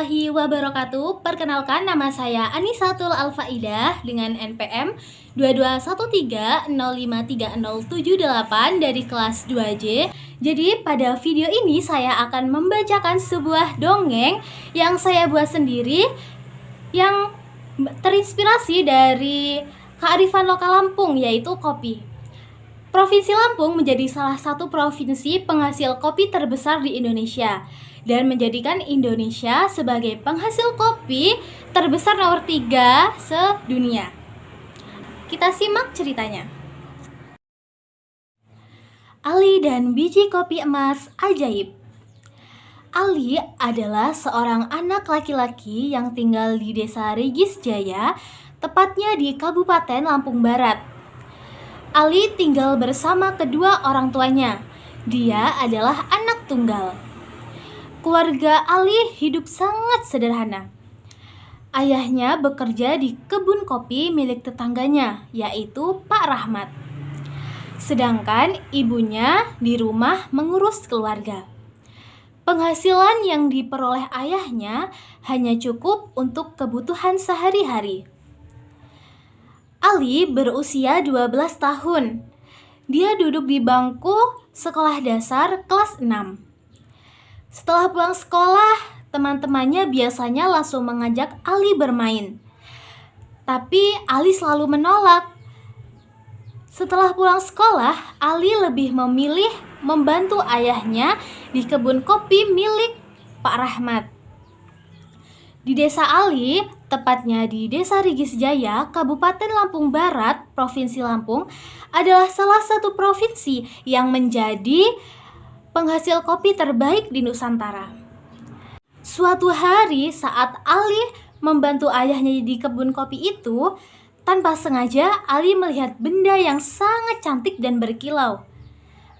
warahmatullahi wabarakatuh. Perkenalkan, nama saya Anisatul Alfaidah dengan NPM 2213053078 dari kelas 2J. Jadi pada video ini saya akan membacakan sebuah dongeng yang saya buat sendiri yang terinspirasi dari kearifan lokal Lampung, yaitu kopi. Provinsi Lampung menjadi salah satu provinsi penghasil kopi terbesar di Indonesia dan menjadikan Indonesia sebagai penghasil kopi terbesar nomor 3 sedunia. Kita simak ceritanya. Ali dan biji kopi emas ajaib. Ali adalah seorang anak laki-laki yang tinggal di Desa Regis Jaya, tepatnya di Kabupaten Lampung Barat. Ali tinggal bersama kedua orang tuanya. Dia adalah anak tunggal. Keluarga Ali hidup sangat sederhana. Ayahnya bekerja di kebun kopi milik tetangganya, yaitu Pak Rahmat. Sedangkan ibunya di rumah mengurus keluarga. Penghasilan yang diperoleh ayahnya hanya cukup untuk kebutuhan sehari-hari. Ali berusia 12 tahun. Dia duduk di bangku sekolah dasar kelas 6. Setelah pulang sekolah, teman-temannya biasanya langsung mengajak Ali bermain. Tapi Ali selalu menolak. Setelah pulang sekolah, Ali lebih memilih membantu ayahnya di kebun kopi milik Pak Rahmat. Di desa Ali, tepatnya di Desa Regis Jaya, Kabupaten Lampung Barat, Provinsi Lampung, adalah salah satu provinsi yang menjadi penghasil kopi terbaik di Nusantara. Suatu hari saat Ali membantu ayahnya di kebun kopi itu, tanpa sengaja Ali melihat benda yang sangat cantik dan berkilau.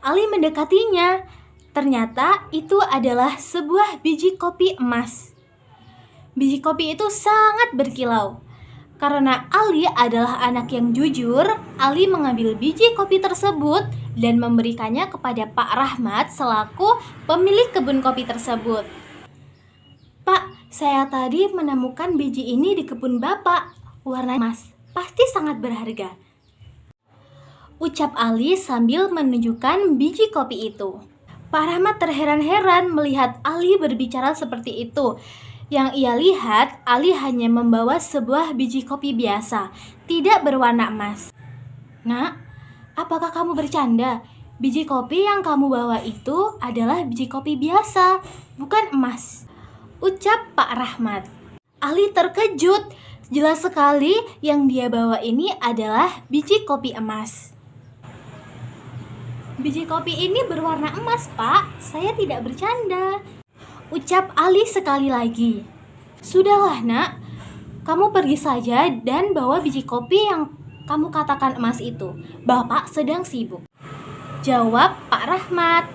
Ali mendekatinya. Ternyata itu adalah sebuah biji kopi emas. Biji kopi itu sangat berkilau. Karena Ali adalah anak yang jujur, Ali mengambil biji kopi tersebut dan memberikannya kepada Pak Rahmat selaku pemilik kebun kopi tersebut. "Pak, saya tadi menemukan biji ini di kebun Bapak. Warna emas, pasti sangat berharga," ucap Ali sambil menunjukkan biji kopi itu. Pak Rahmat terheran-heran melihat Ali berbicara seperti itu. Yang ia lihat, Ali hanya membawa sebuah biji kopi biasa, tidak berwarna emas. "Nak, apakah kamu bercanda? Biji kopi yang kamu bawa itu adalah biji kopi biasa, bukan emas," ucap Pak Rahmat. Ali terkejut, jelas sekali yang dia bawa ini adalah biji kopi emas. "Biji kopi ini berwarna emas, Pak. Saya tidak bercanda," ucap Ali sekali lagi. "Sudahlah, Nak. Kamu pergi saja dan bawa biji kopi yang kamu katakan emas itu. Bapak sedang sibuk," jawab Pak Rahmat.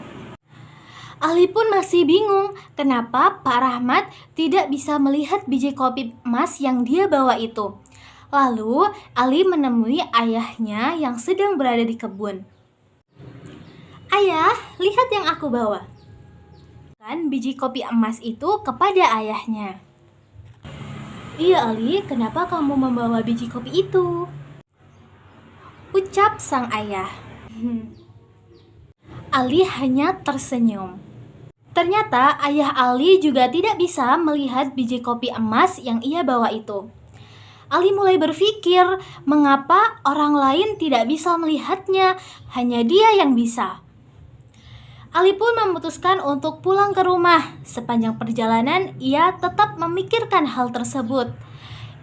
Ali pun masih bingung kenapa Pak Rahmat tidak bisa melihat biji kopi emas yang dia bawa itu. Lalu Ali menemui ayahnya yang sedang berada di kebun. "Ayah, lihat yang aku bawa," kan biji kopi emas itu kepada ayahnya. "Iya Ali, kenapa kamu membawa biji kopi itu?" ucap sang ayah. Ali hanya tersenyum. Ternyata ayah Ali juga tidak bisa melihat biji kopi emas yang ia bawa itu. Ali mulai berpikir mengapa orang lain tidak bisa melihatnya, hanya dia yang bisa. Ali pun memutuskan untuk pulang ke rumah. Sepanjang perjalanan, ia tetap memikirkan hal tersebut.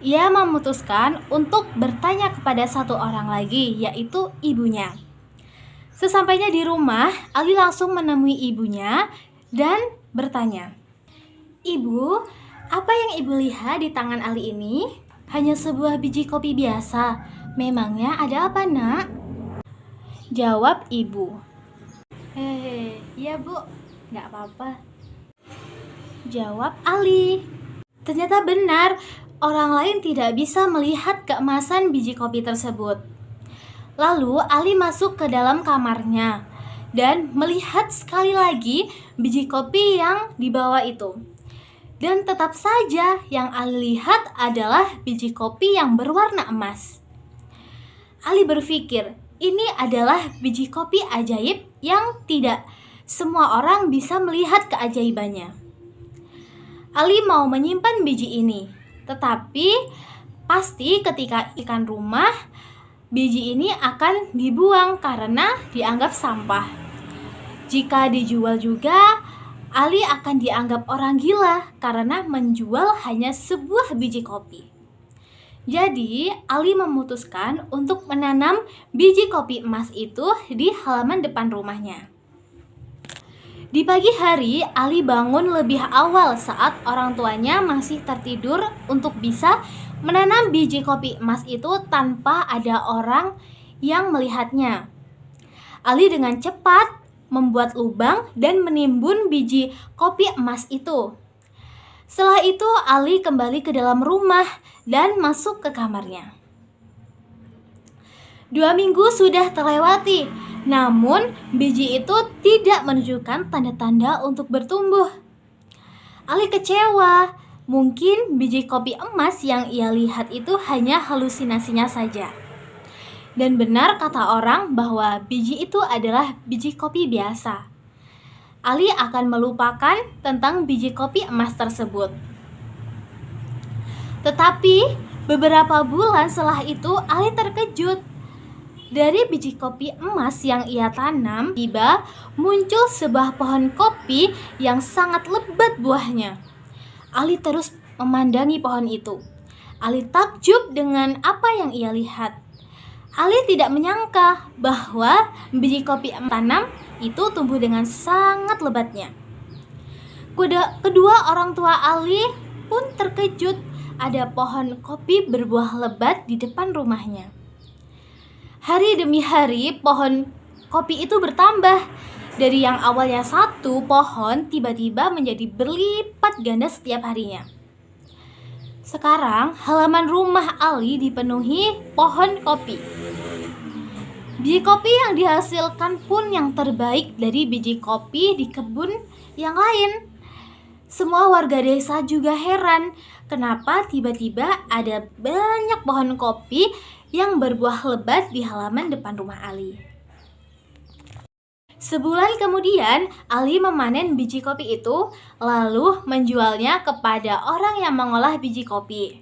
Ia memutuskan untuk bertanya kepada satu orang lagi, yaitu ibunya. Sesampainya di rumah, Ali langsung menemui ibunya dan bertanya, "Ibu, apa yang ibu lihat di tangan Ali ini?" "Hanya sebuah biji kopi biasa. Memangnya ada apa, Nak?" jawab ibu. "Iya Bu, nggak apa-apa," jawab Ali. Ternyata benar, orang lain tidak bisa melihat keemasan biji kopi tersebut. Lalu Ali masuk ke dalam kamarnya dan melihat sekali lagi biji kopi yang dibawa itu. Dan tetap saja yang Ali lihat adalah biji kopi yang berwarna emas. Ali berpikir, ini adalah biji kopi ajaib yang tidak semua orang bisa melihat keajaibannya. Ali mau menyimpan biji ini, tetapi pasti ketika ikan rumah, biji ini akan dibuang karena dianggap sampah. Jika dijual juga, Ali akan dianggap orang gila karena menjual hanya sebuah biji kopi. Jadi, Ali memutuskan untuk menanam biji kopi emas itu di halaman depan rumahnya. Di pagi hari, Ali bangun lebih awal saat orang tuanya masih tertidur untuk bisa menanam biji kopi emas itu tanpa ada orang yang melihatnya. Ali dengan cepat membuat lubang dan menimbun biji kopi emas itu. Setelah itu Ali kembali ke dalam rumah dan masuk ke kamarnya. 2 minggu sudah terlewati, namun biji itu tidak menunjukkan tanda-tanda untuk bertumbuh. Ali kecewa, mungkin biji kopi emas yang ia lihat itu hanya halusinasinya saja. Dan benar kata orang bahwa biji itu adalah biji kopi biasa. Ali akan melupakan tentang biji kopi emas tersebut. Tetapi beberapa bulan setelah itu Ali terkejut. Dari biji kopi emas yang ia tanam, tiba muncul sebuah pohon kopi yang sangat lebat buahnya. Ali terus memandangi pohon itu. Ali takjub dengan apa yang ia lihat. Ali tidak menyangka bahwa biji kopi tanam itu tumbuh dengan sangat lebatnya. Kedua orang tua Ali pun terkejut ada pohon kopi berbuah lebat di depan rumahnya. Hari demi hari pohon kopi itu bertambah. Dari yang awalnya 1 pohon tiba-tiba menjadi berlipat ganda setiap harinya. Sekarang halaman rumah Ali dipenuhi pohon kopi. Biji kopi yang dihasilkan pun yang terbaik dari biji kopi di kebun yang lain. Semua warga desa juga heran kenapa tiba-tiba ada banyak pohon kopi yang berbuah lebat di halaman depan rumah Ali. Sebulan kemudian, Ali memanen biji kopi itu, lalu menjualnya kepada orang yang mengolah biji kopi.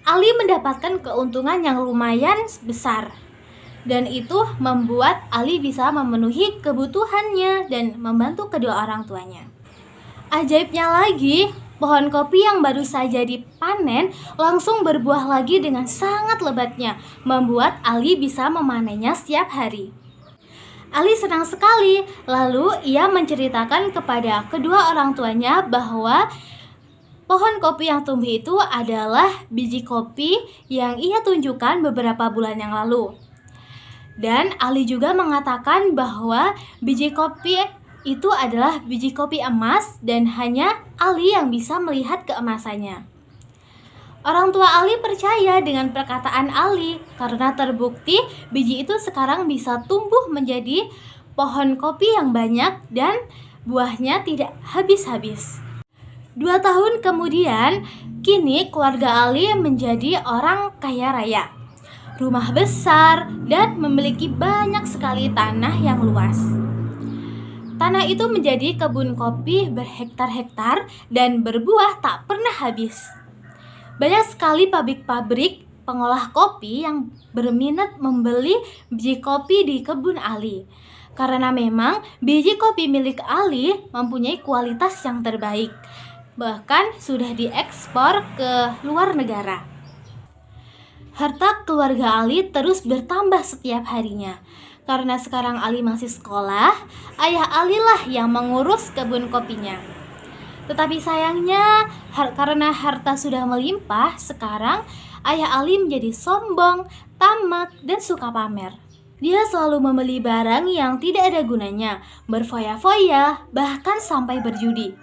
Ali mendapatkan keuntungan yang lumayan besar, dan itu membuat Ali bisa memenuhi kebutuhannya dan membantu kedua orang tuanya. Ajaibnya lagi, pohon kopi yang baru saja dipanen langsung berbuah lagi dengan sangat lebatnya, membuat Ali bisa memanennya setiap hari. Ali senang sekali, lalu ia menceritakan kepada kedua orang tuanya bahwa pohon kopi yang tumbuh itu adalah biji kopi yang ia tunjukkan beberapa bulan yang lalu. Dan Ali juga mengatakan bahwa biji kopi itu adalah biji kopi emas dan hanya Ali yang bisa melihat keemasannya. Orang tua Ali percaya dengan perkataan Ali karena terbukti biji itu sekarang bisa tumbuh menjadi pohon kopi yang banyak dan buahnya tidak habis-habis. 2 tahun kemudian, kini keluarga Ali menjadi orang kaya raya. Rumah besar dan memiliki banyak sekali tanah yang luas. Tanah itu menjadi kebun kopi berhektar-hektar dan berbuah tak pernah habis. Banyak sekali pabrik-pabrik pengolah kopi yang berminat membeli biji kopi di kebun Ali. Karena memang biji kopi milik Ali mempunyai kualitas yang terbaik. Bahkan sudah diekspor ke luar negara. Harta keluarga Ali terus bertambah setiap harinya. Karena sekarang Ali masih sekolah, ayah Ali lah yang mengurus kebun kopinya. Tetapi sayangnya, karena harta sudah melimpah, sekarang ayah Ali menjadi sombong, tamak, dan suka pamer. Dia selalu membeli barang yang tidak ada gunanya, berfoya-foya, bahkan sampai berjudi.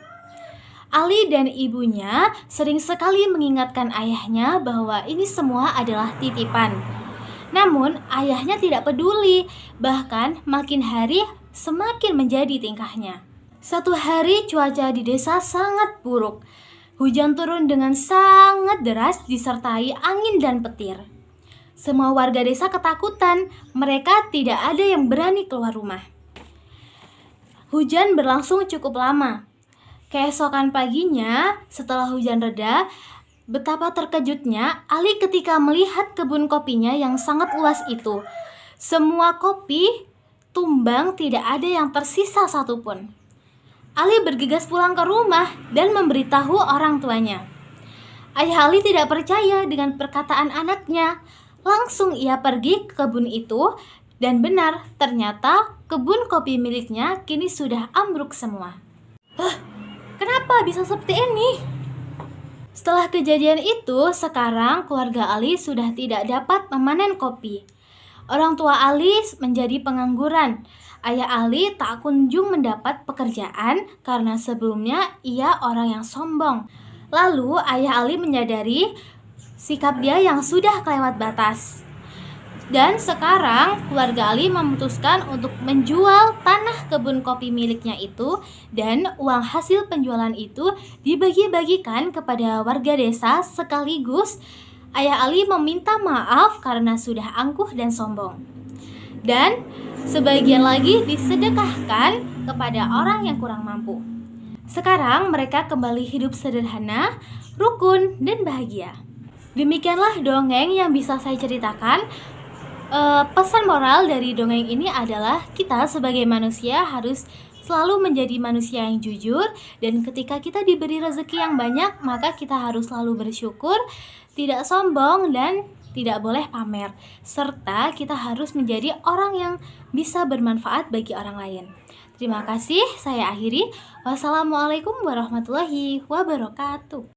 Ali dan ibunya sering sekali mengingatkan ayahnya bahwa ini semua adalah titipan. Namun, ayahnya tidak peduli, bahkan makin hari semakin menjadi tingkahnya. Suatu hari cuaca di desa sangat buruk. Hujan turun dengan sangat deras disertai angin dan petir. Semua warga desa ketakutan, mereka tidak ada yang berani keluar rumah. Hujan berlangsung cukup lama. Keesokan paginya, setelah hujan reda, betapa terkejutnya Ali ketika melihat kebun kopinya yang sangat luas itu. Semua kopi tumbang, tidak ada yang tersisa satupun. Ali bergegas pulang ke rumah dan memberitahu orang tuanya. Ayah Ali tidak percaya dengan perkataan anaknya. Langsung ia pergi ke kebun itu dan benar, ternyata kebun kopi miliknya kini sudah ambruk semua. Kenapa bisa seperti ini? Setelah kejadian itu, sekarang keluarga Ali sudah tidak dapat memanen kopi. Orang tua Ali menjadi pengangguran. Ayah Ali tak kunjung mendapat pekerjaan karena sebelumnya ia orang yang sombong. Lalu ayah Ali menyadari sikap dia yang sudah kelewat batas. Dan sekarang keluarga Ali memutuskan untuk menjual tanah kebun kopi miliknya itu, dan uang hasil penjualan itu dibagi-bagikan kepada warga desa sekaligus Ayah Ali meminta maaf karena sudah angkuh dan sombong. Dan sebagian lagi disedekahkan kepada orang yang kurang mampu. Sekarang mereka kembali hidup sederhana, rukun, dan bahagia. Demikianlah dongeng yang bisa saya ceritakan. Pesan moral dari dongeng ini adalah kita sebagai manusia harus selalu menjadi manusia yang jujur, dan ketika kita diberi rezeki yang banyak, maka kita harus selalu bersyukur, tidak sombong, dan tidak boleh pamer, serta kita harus menjadi orang yang bisa bermanfaat bagi orang lain. Terima kasih, saya akhiri. Wassalamualaikum warahmatullahi wabarakatuh.